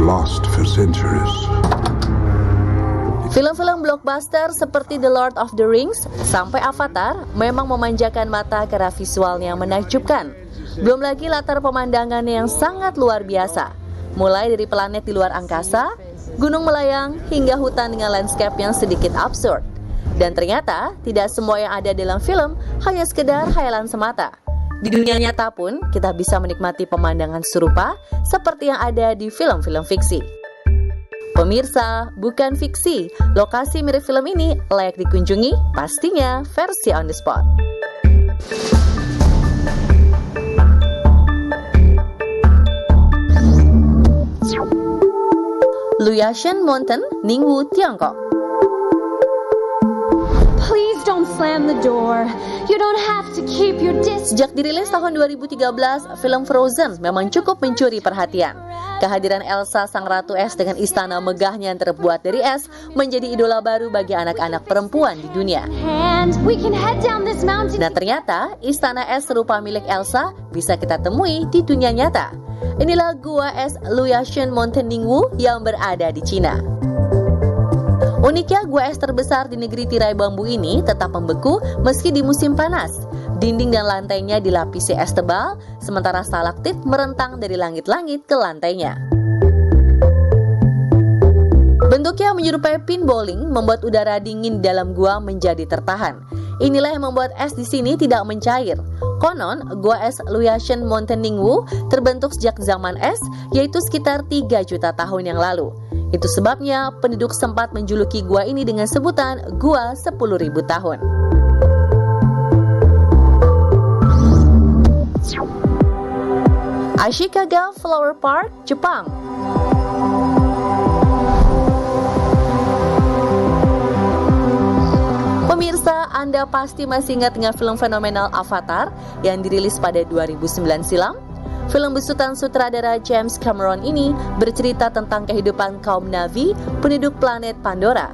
lost for centuries. Film-film blockbuster seperti The Lord of the Rings sampai Avatar memang memanjakan mata karena visualnya menakjubkan. Belum lagi latar pemandangannya yang sangat luar biasa. Mulai dari planet di luar angkasa, gunung melayang, hingga hutan dengan landscape yang sedikit absurd. Dan ternyata tidak semua yang ada dalam film hanya sekedar khayalan semata. Di dunia nyata pun kita bisa menikmati pemandangan serupa seperti yang ada di film-film fiksi. Pemirsa, bukan fiksi, lokasi mirip film ini layak dikunjungi, pastinya versi on the spot. Luyashan Mountain, Ningwu, Tiongkok. Please don't slam the door. You don't have to keep your distance. Sejak dirilis tahun 2013, film Frozen memang cukup mencuri perhatian. Kehadiran Elsa, sang ratu es dengan istana megahnya yang terbuat dari es, menjadi idola baru bagi anak-anak perempuan di dunia. And we can head down this mountain. Nah ternyata, istana es serupa milik Elsa bisa kita temui di dunia nyata. Inilah gua es Luyashan Mountain Ningwu yang berada di Cina. Uniknya, gua es terbesar di negeri tirai bambu ini tetap membeku meski di musim panas. Dinding dan lantainya dilapisi es tebal, sementara stalaktit merentang dari langit-langit ke lantainya. Bentuknya menyerupai pin bowling, membuat udara dingin di dalam gua menjadi tertahan. Inilah yang membuat es di sini tidak mencair. Konon, gua es Luyashan Mountain Ningwu terbentuk sejak zaman es, yaitu sekitar 3 juta tahun yang lalu. Itu sebabnya penduduk sempat menjuluki gua ini dengan sebutan Gua 10.000 tahun. Ashikaga Flower Park, Jepang. Pemirsa, Anda pasti masih ingat dengan film fenomenal Avatar yang dirilis pada 2009 silam? Film besutan sutradara James Cameron ini bercerita tentang kehidupan kaum Na'vi, penduduk planet Pandora.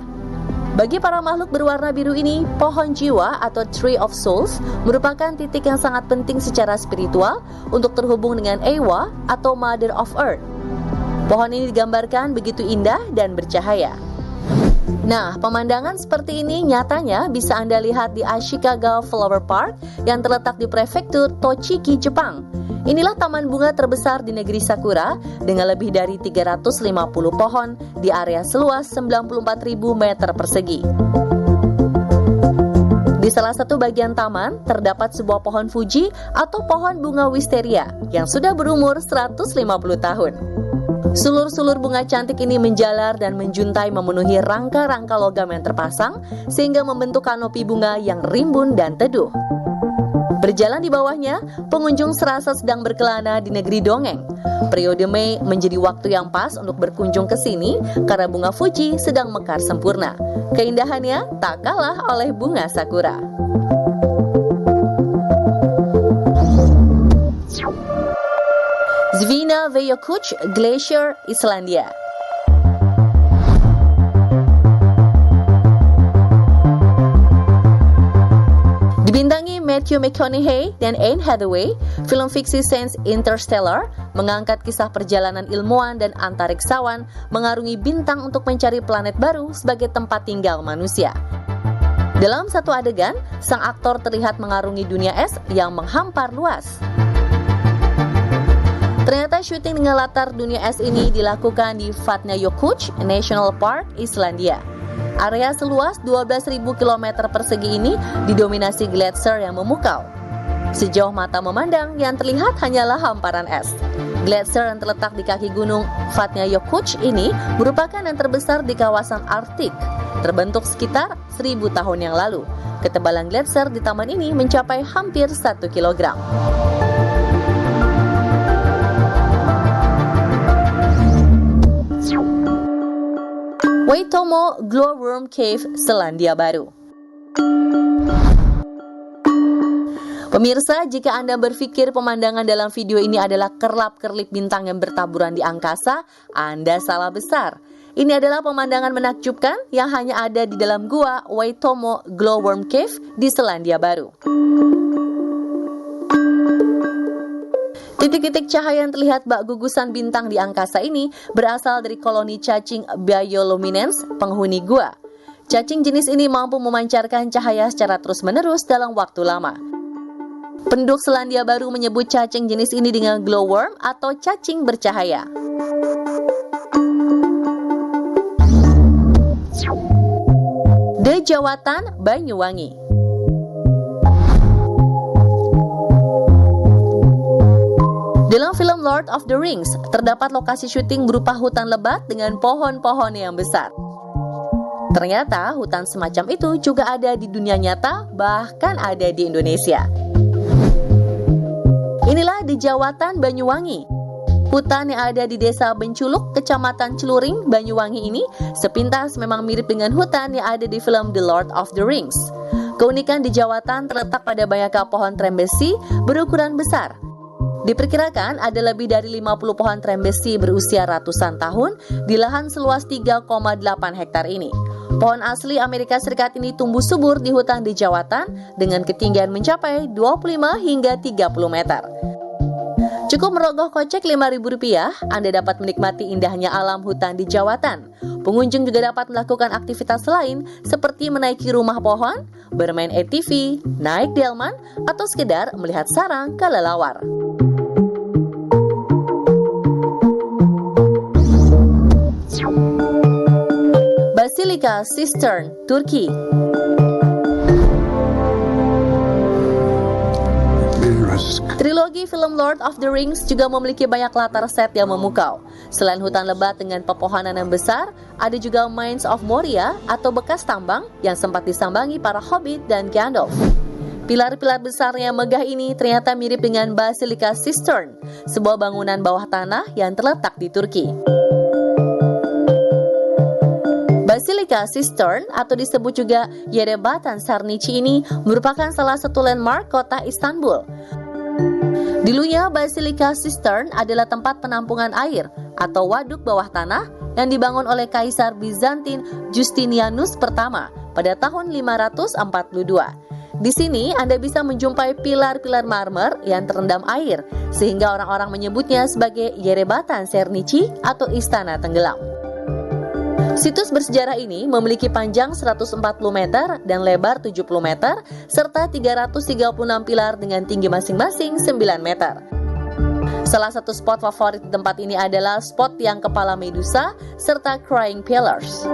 Bagi para makhluk berwarna biru ini, pohon jiwa atau Tree of Souls merupakan titik yang sangat penting secara spiritual untuk terhubung dengan Ewa atau Mother of Earth. Pohon ini digambarkan begitu indah dan bercahaya. Nah, pemandangan seperti ini nyatanya bisa Anda lihat di Ashikaga Flower Park yang terletak di prefektur Tochigi, Jepang. Inilah taman bunga terbesar di negeri Sakura dengan lebih dari 350 pohon di area seluas 94.000 meter persegi. Di salah satu bagian taman terdapat sebuah pohon Fuji atau pohon bunga wisteria yang sudah berumur 150 tahun. Sulur-sulur bunga cantik ini menjalar dan menjuntai memenuhi rangka-rangka logam yang terpasang sehingga membentuk kanopi bunga yang rimbun dan teduh. Berjalan di bawahnya, pengunjung serasa sedang berkelana di negeri dongeng. Periode Mei menjadi waktu yang pas untuk berkunjung ke sini karena bunga Fuji sedang mekar sempurna. Keindahannya tak kalah oleh bunga sakura. Svina Vejokuch Glacier, Islandia. Dibintangi Matthew McConaughey dan Anne Hathaway, film fiksi sains Interstellar mengangkat kisah perjalanan ilmuwan dan antariksawan mengarungi bintang untuk mencari planet baru sebagai tempat tinggal manusia. Dalam satu adegan, sang aktor terlihat mengarungi dunia es yang menghampar luas. Ternyata syuting dengan latar dunia es ini dilakukan di Vatnajökull National Park, Islandia. Area seluas 12.000 km persegi ini didominasi gletser yang memukau. Sejauh mata memandang, yang terlihat hanyalah hamparan es. Gletser yang terletak di kaki gunung Vatnajökull ini merupakan yang terbesar di kawasan Arktik, terbentuk sekitar 1.000 tahun yang lalu. Ketebalan gletser di taman ini mencapai hampir 1 kilogram. Waitomo Glowworm Cave, Selandia Baru. Pemirsa, jika Anda berpikir pemandangan dalam video ini adalah kerlap-kerlip bintang yang bertaburan di angkasa, Anda salah besar. Ini adalah pemandangan menakjubkan yang hanya ada di dalam gua Waitomo Glowworm Cave di Selandia Baru. Titik-titik cahaya yang terlihat bak gugusan bintang di angkasa ini berasal dari koloni cacing bioluminescens penghuni gua. Cacing jenis ini mampu memancarkan cahaya secara terus-menerus dalam waktu lama. Penduduk Selandia Baru menyebut cacing jenis ini dengan glowworm atau cacing bercahaya. Dejawatan Banyuwangi. Dalam film Lord of the Rings, terdapat lokasi syuting berupa hutan lebat dengan pohon-pohon yang besar. Ternyata hutan semacam itu juga ada di dunia nyata, bahkan ada di Indonesia. Inilah Dejawatan Banyuwangi. Hutan yang ada di Desa Benculuk, Kecamatan Celuring, Banyuwangi ini sepintas memang mirip dengan hutan yang ada di film The Lord of the Rings. Keunikan Dejawatan terletak pada banyaknya pohon trembesi berukuran besar. Diperkirakan ada lebih dari 50 pohon trembesi berusia ratusan tahun di lahan seluas 3,8 hektar ini. Pohon asli Amerika Serikat ini tumbuh subur di hutan Dejawatan dengan ketinggian mencapai 25 hingga 30 meter. Cukup merogoh kocek Rp5.000, Anda dapat menikmati indahnya alam hutan Dejawatan. Pengunjung juga dapat melakukan aktivitas lain seperti menaiki rumah pohon, bermain ATV, naik delman, atau sekedar melihat sarang kelelawar. Basilika Cistern, Turki. Trilogi film Lord of the Rings juga memiliki banyak latar set yang memukau. Selain hutan lebat dengan pepohonan yang besar, ada juga Mines of Moria atau bekas tambang yang sempat disambangi para hobbit dan Gandalf. Pilar-pilar besar yang megah ini ternyata mirip dengan Basilika Cistern, sebuah bangunan bawah tanah yang terletak di Turki. Basilika Cistern atau disebut juga Yerebatan Sarnici ini merupakan salah satu landmark kota Istanbul. Dulunya Basilika Cistern adalah tempat penampungan air atau waduk bawah tanah yang dibangun oleh Kaisar Bizantin Justinianus pertama pada tahun 542. Di sini Anda bisa menjumpai pilar-pilar marmer yang terendam air sehingga orang-orang menyebutnya sebagai Yerebatan Sarnici atau Istana Tenggelam. Situs bersejarah ini memiliki panjang 140 meter dan lebar 70 meter, serta 336 pilar dengan tinggi masing-masing 9 meter. Salah satu spot favorit di tempat ini adalah spot yang kepala Medusa serta Crying Pillars.